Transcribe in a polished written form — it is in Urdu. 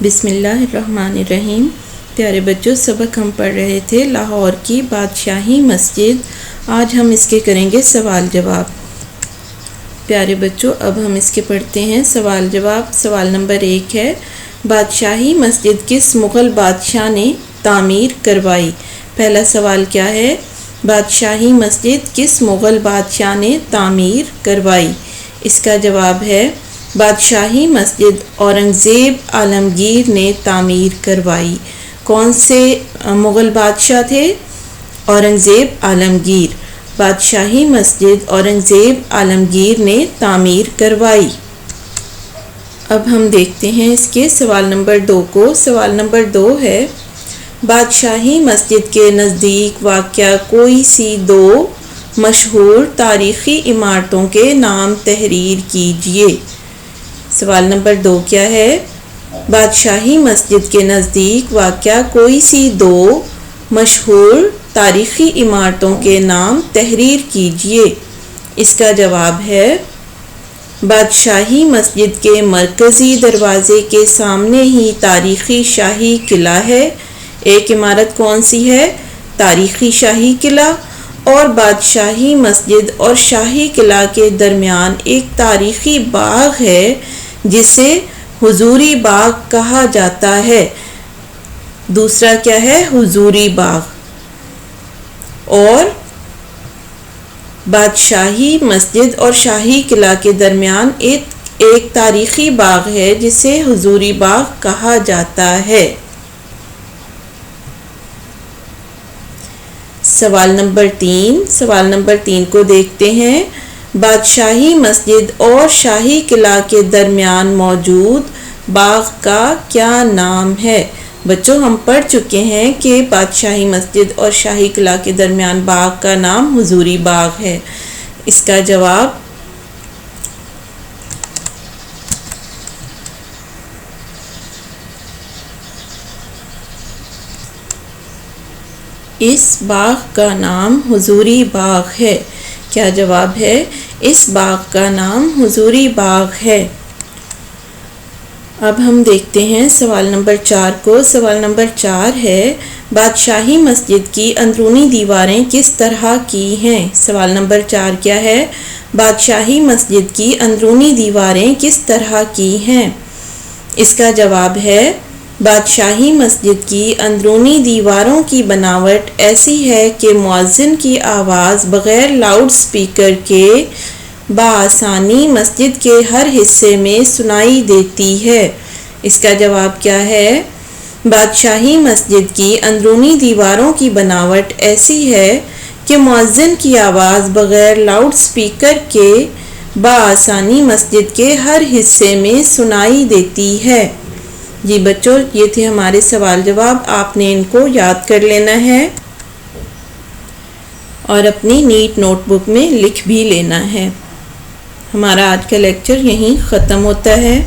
بسم اللہ الرحمن الرحیم۔ پیارے بچوں، سبق ہم پڑھ رہے تھے لاہور کی بادشاہی مسجد۔ آج ہم اس کے کریں گے سوال جواب۔ پیارے بچوں، اب ہم اس کے پڑھتے ہیں سوال جواب۔ سوال نمبر 1 ہے، بادشاہی مسجد کس مغل بادشاہ نے تعمیر کروائی؟ پہلا سوال کیا ہے؟ بادشاہی مسجد کس مغل بادشاہ نے تعمیر کروائی؟ اس کا جواب ہے بادشاہی مسجد اورنگزیب عالمگیر نے تعمیر کروائی۔ کون سے مغل بادشاہ تھے؟ اورنگزیب عالمگیر۔ بادشاہی مسجد اورنگزیب عالمگیر نے تعمیر کروائی۔ اب ہم دیکھتے ہیں اس کے سوال نمبر 2 کو۔ سوال نمبر 2 ہے، بادشاہی مسجد کے نزدیک واقع کوئی سی 2 مشہور تاریخی عمارتوں کے نام تحریر کیجیے۔ سوال نمبر 2 کیا ہے؟ بادشاہی مسجد کے نزدیک واقع کوئی سی 2 مشہور تاریخی عمارتوں کے نام تحریر کیجیے۔ اس کا جواب ہے بادشاہی مسجد کے مرکزی دروازے کے سامنے ہی تاریخی شاہی قلعہ ہے۔ ایک عمارت کون سی ہے؟ تاریخی شاہی قلعہ۔ اور بادشاہی مسجد اور شاہی قلعہ کے درمیان ایک تاریخی باغ ہے جسے حضوری باغ کہا جاتا ہے۔ دوسرا کیا ہے؟ حضوری باغ۔ اور بادشاہی مسجد اور شاہی قلعہ کے درمیان ایک تاریخی باغ ہے جسے حضوری باغ کہا جاتا ہے۔ سوال نمبر 3۔ سوال نمبر 3 کو دیکھتے ہیں، بادشاہی مسجد اور شاہی قلعہ کے درمیان موجود باغ کا کیا نام ہے؟ بچوں، ہم پڑھ چکے ہیں کہ بادشاہی مسجد اور شاہی قلعہ کے درمیان باغ کا نام حضوری باغ ہے۔ اس کا جواب اس باغ کا نام حضوری باغ ہے۔ کیا جواب ہے؟ اس باغ کا نام حضوری باغ ہے۔ اب ہم دیکھتے ہیں سوال نمبر 4 کو۔ سوال نمبر 4 ہے، بادشاہی مسجد کی اندرونی دیواریں کس طرح کی ہیں؟ سوال نمبر 4 کیا ہے؟ بادشاہی مسجد کی اندرونی دیواریں کس طرح کی ہیں؟ اس کا جواب ہے بادشاہی مسجد کی اندرونی دیواروں کی بناوٹ ایسی ہے کہ مؤذن کی آواز بغیر لاؤڈ سپیکر کے بآسانی مسجد کے ہر حصے میں سنائی دیتی ہے۔ اس کا جواب کیا ہے؟ بادشاہی مسجد کی اندرونی دیواروں کی بناوٹ ایسی ہے کہ مؤذن کی آواز بغیر لاؤڈ سپیکر کے بآسانی مسجد کے ہر حصے میں سنائی دیتی ہے۔ جی بچوں، یہ تھے ہمارے سوال جواب۔ آپ نے ان کو یاد کر لینا ہے اور اپنی نیٹ نوٹ بک میں لکھ بھی لینا ہے۔ ہمارا آج کا لیکچر یہیں ختم ہوتا ہے۔